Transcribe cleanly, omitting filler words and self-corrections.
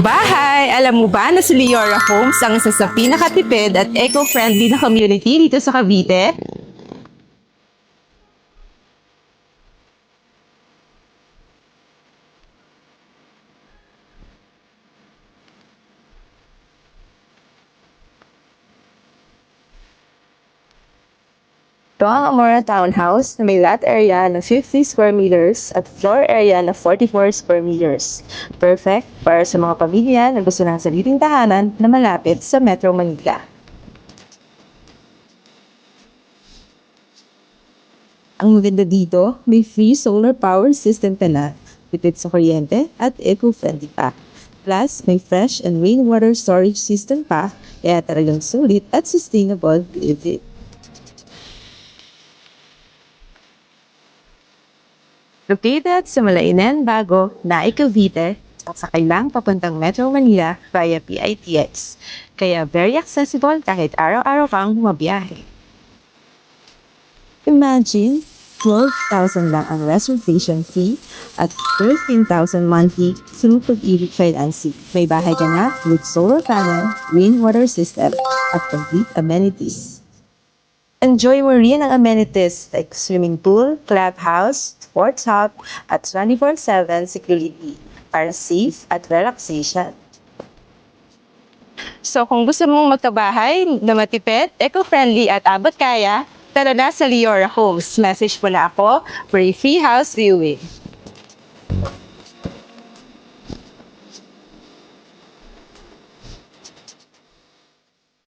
Bahay! Alam mo ba na si Leora Homes ang isa sa pinakatipid at eco-friendly na community dito sa Cavite? Ito ang Amora Townhouse na may lot area na 50 square meters at floor area na 44 square meters. Perfect para sa mga pamilya na gusto ng sariling tahanan na malapit sa Metro Manila. Ang maganda dito, may free solar power system ka na, tipid sa kuryente at eco-friendly pa. Plus, may fresh and rainwater storage system pa, kaya talagang sulit at sustainable living. Located sa Malainan, Bago, Naik, Cavite, at sa kailang papuntang Metro Manila via PITX. Kaya very accessible kahit araw-araw kang mabiyahe. Imagine, 12,000 lang ang reservation fee at 13,000 monthly through pag-ibig financing. May bahay ka na with solar panel, rainwater system, at complete amenities. Enjoy mo rin ang amenities like swimming pool, clubhouse, sports hub, at 24/7 security para safe at relaxation. So kung gusto mong magkabahay na matipid, eco-friendly at abot kaya, tara na sa Leora Homes. Message mo na ako for a free house viewing.